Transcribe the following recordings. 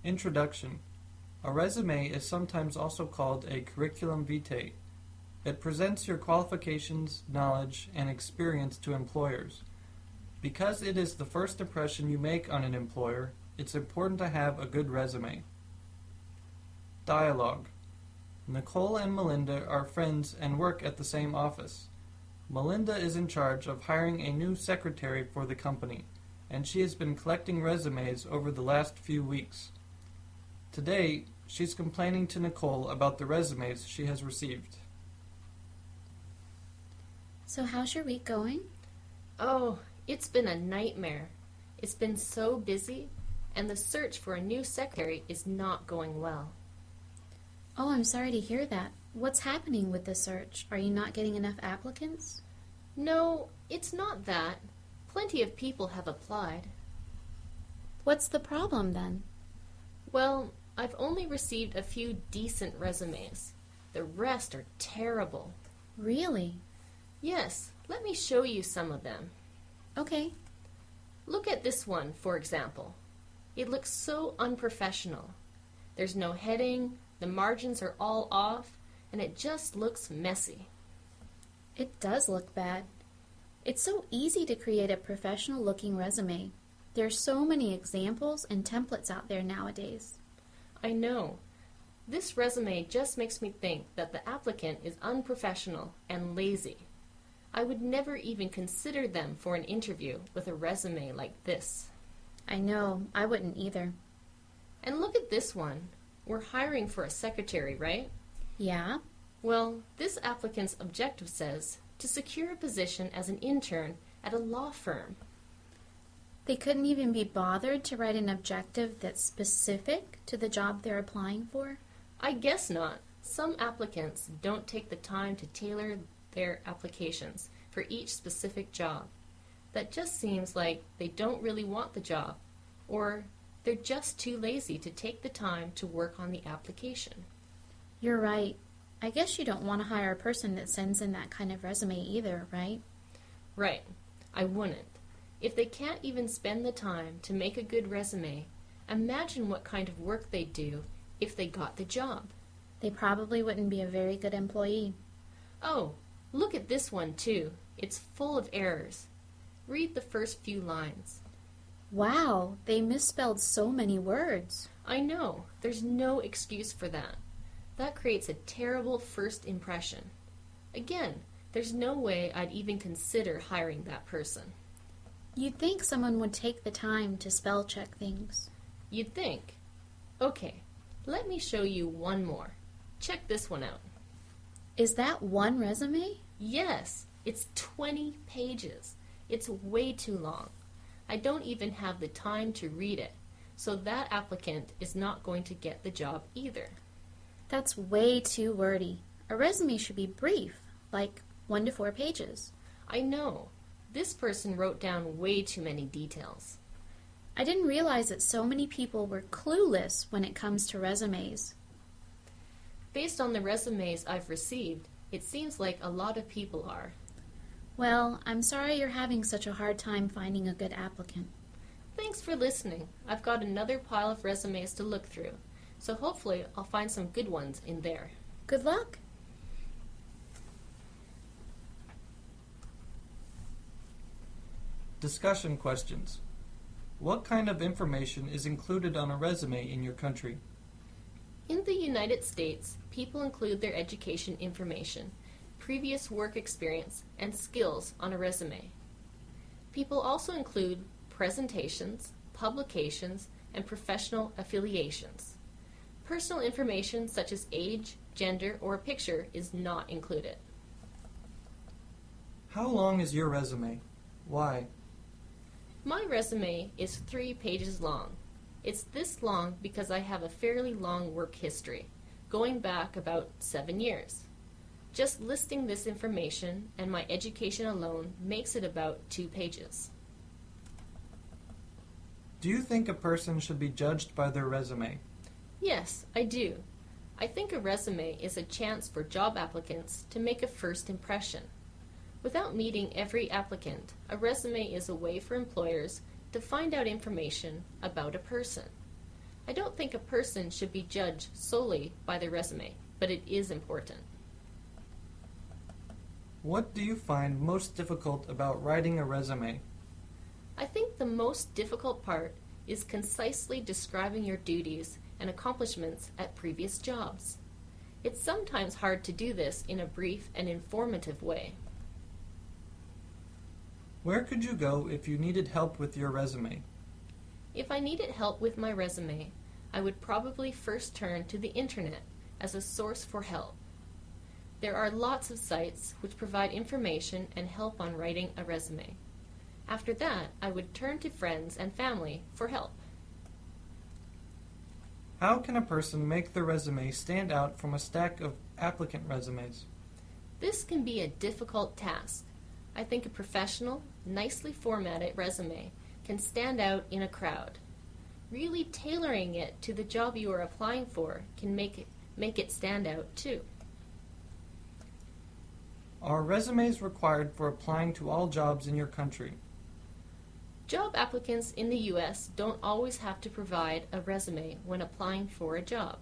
Introduction. A resume is sometimes also called a curriculum vitae. It presents your qualifications, knowledge, and experience to employers. Because it is the first impression you make on an employer, it's important to have a good resume. Dialogue. Nicole and Melinda are friends and work at the same office. Melinda is in charge of hiring a new secretary for the company, and she has been collecting resumes over the last few weeks. Today, she's complaining to Nicole about the resumes she has received. So how's your week going? Oh, it's been a nightmare. It's been so busy, and the search for a new secretary is not going well. Oh, I'm sorry to hear that. What's happening with the search? Are you not getting enough applicants? No, it's not that. Plenty of people have applied. What's the problem then? Well, I've only received a few decent resumes. The rest are terrible. Really? Yes, let me show you some of them. Okay. Look at this one, for example. It looks so unprofessional. There's no heading, the margins are all off, and it just looks messy. It does look bad. It's so easy to create a professional-looking resume. There are so many examples and templates out there nowadays. I know. This resume just makes me think that the applicant is unprofessional and lazy. I would never even consider them for an interview with a resume like this. I know, I wouldn't either. And look at this one. We're hiring for a secretary, right? Yeah? Well, this applicant's objective says to secure a position as an intern at a law firm. They couldn't even be bothered to write an objective that's specific to the job they're applying for? I guess not. Some applicants don't take the time to tailor their applications for each specific job. That just seems like they don't really want the job, or they're just too lazy to take the time to work on the application. You're right. I guess you don't want to hire a person that sends in that kind of resume either, right? Right. I wouldn't. If they can't even spend the time to make a good resume, imagine what kind of work they'd do if they got the job. They probably wouldn't be a very good employee. Oh, look at this one too. It's full of errors. Read the first few lines. Wow, they misspelled so many words. I know. There's no excuse for that. That creates a terrible first impression. Again, there's no way I'd even consider hiring that person. You'd think someone would take the time to spell check things. You'd think. Okay, let me show you one more. Check this one out. Is that one resume? Yes, it's 20 pages. It's way too long. I don't even have the time to read it, so that applicant is not going to get the job either. That's way too wordy. A resume should be brief, like 1 to 4 pages. I know. This person wrote down way too many details. I didn't realize that so many people were clueless when it comes to resumes. Based on the resumes I've received, it seems like a lot of people are. Well, I'm sorry you're having such a hard time finding a good applicant. Thanks for listening. I've got another pile of resumes to look through, so hopefully I'll find some good ones in there. Good luck. Discussion questions. What kind of information is included on a resume in your country? In the United States, people include their education information, previous work experience, and skills on a resume. People also include presentations, publications, and professional affiliations. Personal information such as age, gender, or a picture is not included. How long is your resume? Why? My resume is 3 pages long. It's this long because I have a fairly long work history, going back about 7 years. Just listing this information and my education alone makes it about 2 pages. Do you think a person should be judged by their resume? Yes, I do. I think a resume is a chance for job applicants to make a first impression. Without meeting every applicant, a resume is a way for employers to find out information about a person. I don't think a person should be judged solely by their resume, but it is important. What do you find most difficult about writing a resume? I think the most difficult part is concisely describing your duties and accomplishments at previous jobs. It's sometimes hard to do this in a brief and informative way. Where could you go if you needed help with your resume? If I needed help with my resume, I would probably first turn to the internet as a source for help. There are lots of sites which provide information and help on writing a resume. After that, I would turn to friends and family for help. How can a person make their resume stand out from a stack of applicant resumes? This can be a difficult task. I think a professional, nicely formatted resume can stand out in a crowd. Really tailoring it to the job you are applying for can make it stand out too. Are resumes required for applying to all jobs in your country? Job applicants in the U.S. don't always have to provide a resume when applying for a job.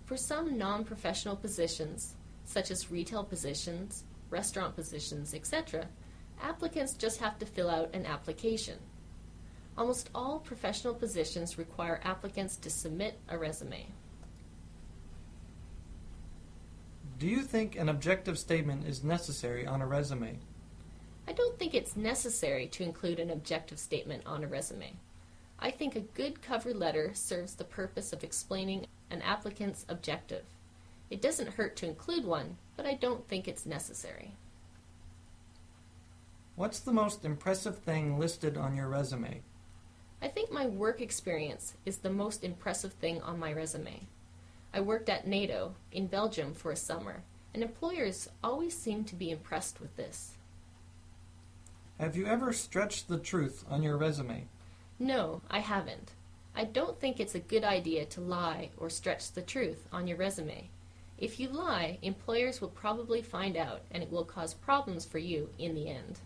For some non-professional positions, such as retail positions, restaurant positions, etc., applicants just have to fill out an application. Almost all professional positions require applicants to submit a resume. Do you think an objective statement is necessary on a resume? I don't think it's necessary to include an objective statement on a resume. I think a good cover letter serves the purpose of explaining an applicant's objective. It doesn't hurt to include one, but I don't think it's necessary. What's the most impressive thing listed on your resume? I think my work experience is the most impressive thing on my resume. I worked at NATO in Belgium for a summer, and employers always seem to be impressed with this. Have you ever stretched the truth on your resume? No, I haven't. I don't think it's a good idea to lie or stretch the truth on your resume. If you lie, employers will probably find out, and it will cause problems for you in the end.